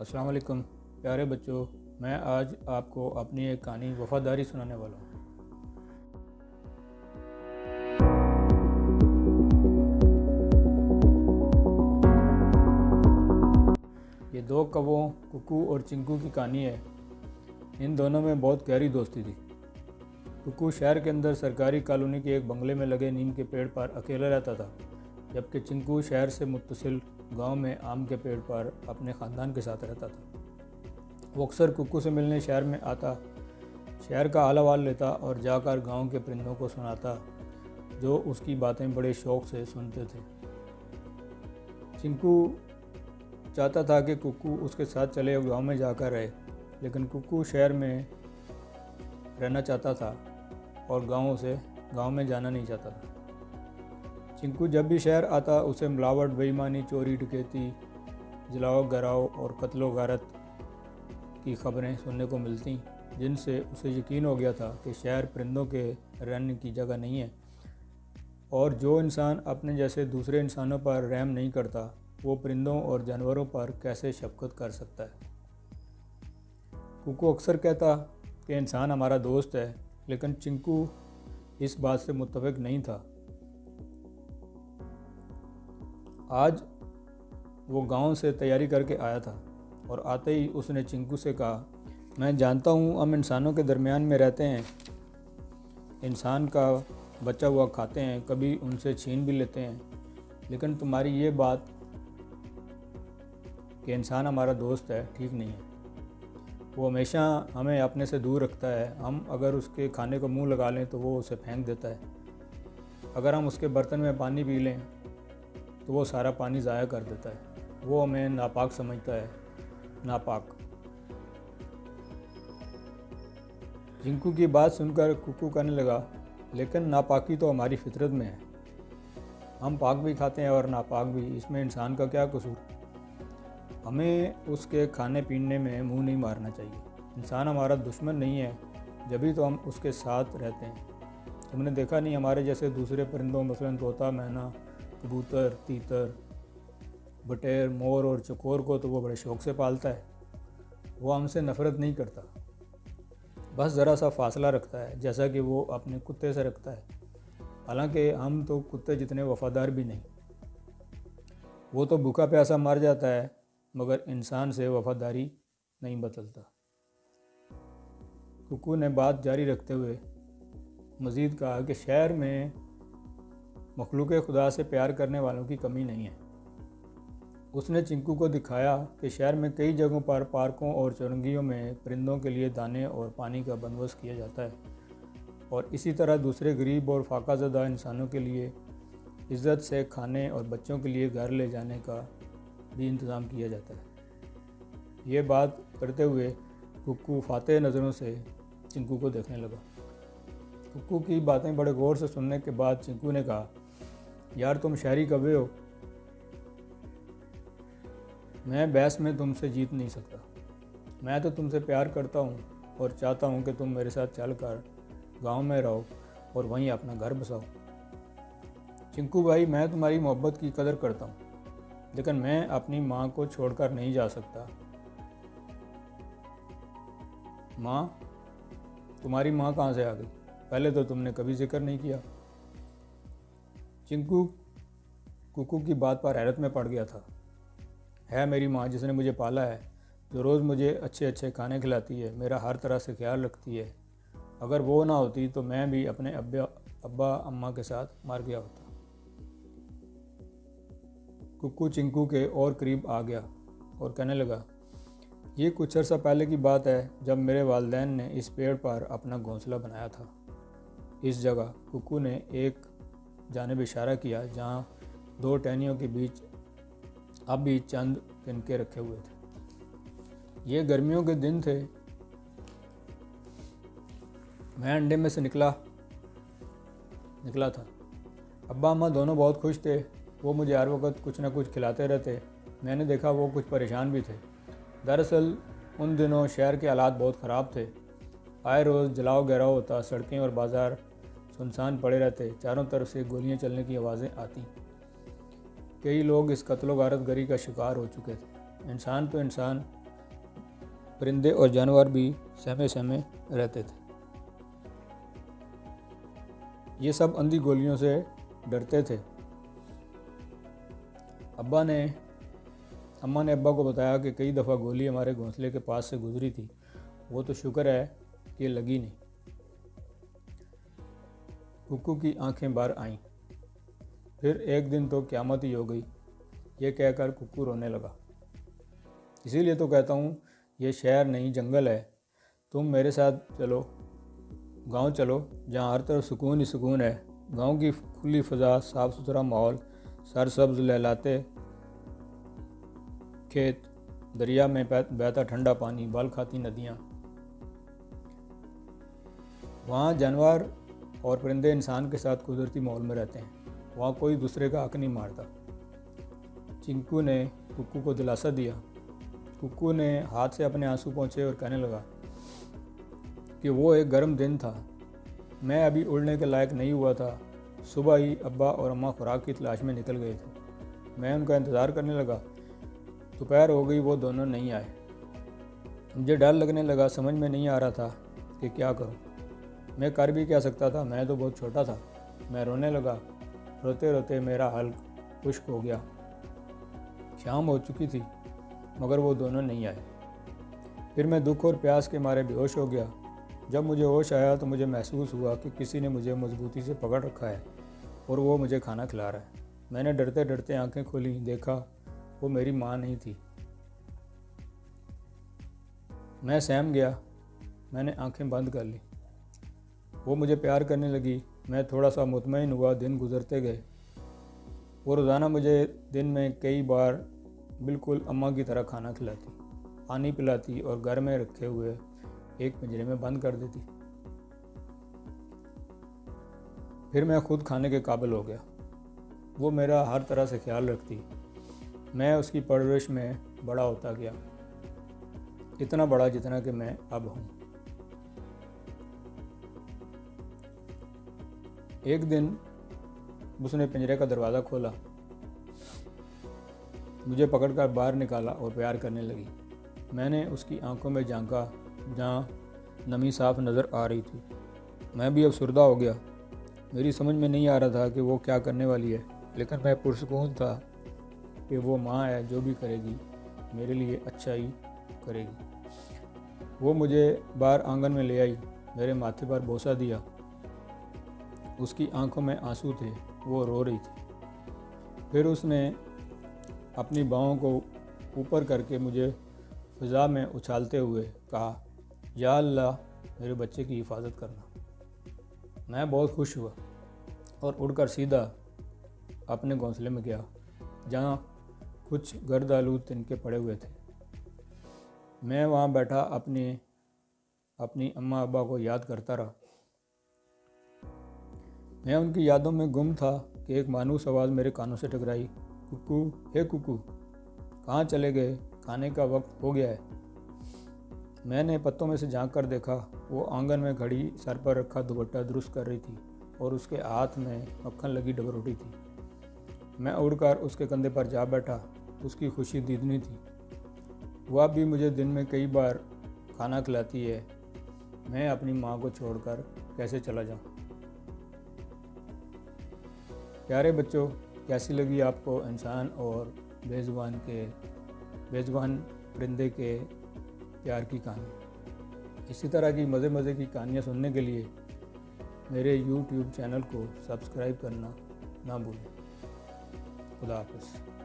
अस्सलाम वालेकुम प्यारे बच्चों। मैं आज आपको अपनी एक कहानी वफ़ादारी सुनाने वाला हूँ। ये दो कौवों कुकू और चिंकू की कहानी है। इन दोनों में बहुत गहरी दोस्ती थी। कुकू शहर के अंदर सरकारी कॉलोनी के एक बंगले में लगे नीम के पेड़ पर अकेला रहता था, जबकि चिंकू शहर से मुत्तसिल गांव में आम के पेड़ पर अपने ख़ानदान के साथ रहता था। वो अक्सर कुकू से मिलने शहर में आता, शहर का हाल अहवाल लेता और जाकर गांव के परिंदों को सुनाता, जो उसकी बातें बड़े शौक़ से सुनते थे। चिंकू चाहता था कि कुकू उसके साथ चले और गांव में जाकर रहे, लेकिन कुकू शहर में रहना चाहता था और गांव में जाना नहीं चाहता था। चिंकू जब भी शहर आता उसे मिलावट, बेईमानी, चोरी, डकैती, जलाओ गराओ और कत्लो गारत की खबरें सुनने को मिलती, जिनसे उसे यकीन हो गया था कि शहर परिंदों के रहने की जगह नहीं है और जो इंसान अपने जैसे दूसरे इंसानों पर रहम नहीं करता, वो परिंदों और जानवरों पर कैसे शफकत कर सकता है। कुकू अक्सर कहता कि इंसान हमारा दोस्त है, लेकिन चिंकू इस बात से मुत्तफिक नहीं था। आज वो गांव से तैयारी करके आया था और आते ही उसने चिंकू से कहा, मैं जानता हूँ हम इंसानों के दरमियान में रहते हैं, इंसान का बचा हुआ खाते हैं, कभी उनसे छीन भी लेते हैं, लेकिन तुम्हारी ये बात कि इंसान हमारा दोस्त है ठीक नहीं है। वो हमेशा हमें अपने से दूर रखता है। हम अगर उसके खाने को मुंह लगा लें तो वो उसे फेंक देता है। अगर हम उसके बर्तन में पानी पी लें तो वो सारा पानी ज़ाया कर देता है। वो हमें नापाक समझता है, नापाक। चिंकू की बात सुनकर कुकू कहने लगा, लेकिन नापाकी तो हमारी फितरत में है। हम पाक भी खाते हैं और नापाक भी, इसमें इंसान का क्या कसूर। हमें उसके खाने पीने में मुंह नहीं मारना चाहिए। इंसान हमारा दुश्मन नहीं है, जब भी तो हम उसके साथ रहते हैं। तुमने देखा नहीं हमारे जैसे दूसरे परिंदों, मसलन तोता, मैना, कबूतर, तीतर, बटेर, मोर और चकोर को तो वो बड़े शौक़ से पालता है। वो हमसे नफ़रत नहीं करता, बस ज़रा सा फासला रखता है, जैसा कि वो अपने कुत्ते से रखता है। हालांकि हम तो कुत्ते जितने वफ़ादार भी नहीं। वो तो भूखा प्यासा मर जाता है, मगर इंसान से वफ़ादारी नहीं बदलता। कुकू ने बात जारी रखते हुए मज़ीद कहा कि शहर में मखलूक़ खुदा से प्यार करने वालों की कमी नहीं है। उसने चिंकू को दिखाया कि शहर में कई जगहों पर पार्कों और चौरंगियों में परिंदों के लिए दाने और पानी का बंदोबस्त किया जाता है और इसी तरह दूसरे गरीब और फाकाज़दा इंसानों के लिए इज़्ज़त से खाने और बच्चों के लिए घर ले जाने का भी इंतज़ाम किया जाता है। ये बात करते हुए कुकू फाते नज़रों से चिंकू को देखने लगा। कुकू की बातें बड़े गौर से सुनने के बाद चिंकू ने कहा, यार तुम शहरी कौवे हो, मैं बहस में तुमसे जीत नहीं सकता। मैं तो तुमसे प्यार करता हूँ और चाहता हूँ कि तुम मेरे साथ चलकर गांव में रहो और वहीं अपना घर बसाओ। चिंकू भाई, मैं तुम्हारी मोहब्बत की कदर करता हूँ, लेकिन मैं अपनी माँ को छोड़कर नहीं जा सकता। माँ? तुम्हारी माँ कहाँ से आ गई? पहले तो तुमने कभी जिक्र नहीं किया। चिंकू कुकू की बात पर हैरत में पड़ गया था। है मेरी माँ, जिसने मुझे पाला है, जो रोज़ मुझे अच्छे अच्छे खाने खिलाती है, मेरा हर तरह से ख्याल रखती है। अगर वो ना होती तो मैं भी अपने अब्बा अम्मा के साथ मर गया होता। कुकू चिंकू के और करीब आ गया और कहने लगा, ये कुछ अर्सा पहले की बात है, जब मेरे वालिदैन ने इस पेड़ पर अपना घोंसला बनाया था। इस जगह कुकू ने एक जानिब इशारा किया जहाँ दो टहनियों के बीच अब भी चंद तिनके रखे हुए थे। ये गर्मियों के दिन थे। मैं अंडे में से निकला था। अब्बा अम्मा दोनों बहुत खुश थे। वो मुझे हर वक्त कुछ न कुछ खिलाते रहते। मैंने देखा वो कुछ परेशान भी थे। दरअसल उन दिनों शहर के हालात बहुत ख़राब थे। आए रोज़ जलाओ गहराव होता, सड़कें और बाज़ार सुनसान पड़े रहते, चारों तरफ से गोलियां चलने की आवाज़ें आती। कई लोग इस कत्लो गारत गरी का शिकार हो चुके थे। इंसान तो इंसान परिंदे और जानवर भी सहमे सहमे रहते थे। ये सब अंधी गोलियों से डरते थे। अम्मा ने अब्बा को बताया कि कई दफ़ा गोली हमारे घोंसले के पास से गुजरी थी, वो तो शुक्र है कि लगी नहीं। कुक्कू की आंखें बाहर आईं। फिर एक दिन तो क़यामत ही हो गई, ये कहकर कुक्कू रोने लगा। इसीलिए तो कहता हूँ ये शहर नहीं जंगल है। तुम मेरे साथ चलो, गांव चलो, जहाँ हर तरफ सुकून ही सुकून है। गांव की खुली फ़ज़ा, साफ़ सुथरा माहौल, सरसब्ज लहलाते खेत, दरिया में बहता ठंडा पानी, बाल खाती नदियाँ। वहाँ जानवर और परिंदे इंसान के साथ कुदरती माहौल में रहते हैं। वहाँ कोई दूसरे का हक नहीं मारता। चिंकू ने कुक्कू को दिलासा दिया। कुक्कू ने हाथ से अपने आंसू पोंछे और कहने लगा कि वो एक गर्म दिन था, मैं अभी उड़ने के लायक नहीं हुआ था। सुबह ही अब्बा और अम्मा खुराक की तलाश में निकल गए थे। मैं उनका इंतज़ार करने लगा। दोपहर हो गई, वो दोनों नहीं आए। मुझे डर लगने लगा, समझ में नहीं आ रहा था कि क्या करूं। मैं कर भी क्या सकता था, मैं तो बहुत छोटा था। मैं रोने लगा। रोते रोते मेरा हल्क खुश्क हो गया। शाम हो चुकी थी मगर वो दोनों नहीं आए। फिर मैं दुख और प्यास के मारे बेहोश हो गया। जब मुझे होश आया तो मुझे महसूस हुआ कि किसी ने मुझे मजबूती से पकड़ रखा है और वो मुझे खाना खिला रहा है। मैंने डरते डरते आंखें खोली, देखा वो मेरी माँ नहीं थी। मैं सहम गया। मैंने आंखें बंद कर ली। वो मुझे प्यार करने लगी। मैं थोड़ा सा मुतमईन हुआ। दिन गुजरते गए। वो रोज़ाना मुझे दिन में कई बार बिल्कुल अम्मा की तरह खाना खिलाती, पानी पिलाती और घर में रखे हुए एक पिंजरे में बंद कर देती। फिर मैं खुद खाने के काबिल हो गया। वो मेरा हर तरह से ख्याल रखती। मैं उसकी परवरिश में बड़ा होता गया, इतना बड़ा जितना कि मैं अब हूँ। एक दिन उसने पिंजरे का दरवाज़ा खोला, मुझे पकड़कर बाहर निकाला और प्यार करने लगी। मैंने उसकी आंखों में झांका जहाँ नमी साफ नज़र आ रही थी। मैं भी अफसुर्दा हो गया। मेरी समझ में नहीं आ रहा था कि वो क्या करने वाली है, लेकिन मैं पुरसुकून था कि वो माँ है, जो भी करेगी मेरे लिए अच्छा ही करेगी। वो मुझे बाहर आंगन में ले आई, मेरे माथे पर बोसा दिया। उसकी आंखों में आंसू थे, वो रो रही थी। फिर उसने अपनी बाहों को ऊपर करके मुझे फ़िज़ा में उछालते हुए कहा, या अल्लाह मेरे बच्चे की हिफाजत करना। मैं बहुत खुश हुआ और उड़कर सीधा अपने घोंसले में गया, जहाँ कुछ गर्द आलूद तिनके पड़े हुए थे। मैं वहाँ बैठा अपनी अम्मा अब्बा को याद करता रहा। मैं उनकी यादों में गुम था कि एक मानूस आवाज़ मेरे कानों से टकराई, कुक्कू, हे कुक्कू, कहाँ चले गए? खाने का वक्त हो गया है। मैंने पत्तों में से झांक कर देखा। वो आंगन में खड़ी सर पर रखा दुपट्टा दुरुस्त कर रही थी और उसके हाथ में मक्खन लगी डबरोटी थी। मैं उड़कर उसके कंधे पर जा बैठा। उसकी खुशी दीदनी थी। वह भी मुझे दिन में कई बार खाना खिलाती है। मैं अपनी माँ को छोड़कर कैसे चला जाऊँ? प्यारे बच्चों, कैसी लगी आपको इंसान और बेज़ुबान परिंदे के प्यार की कहानी? इसी तरह की मज़े की कहानियाँ सुनने के लिए मेरे YouTube चैनल को सब्सक्राइब करना ना भूलें। खुदा हाफ़िज़।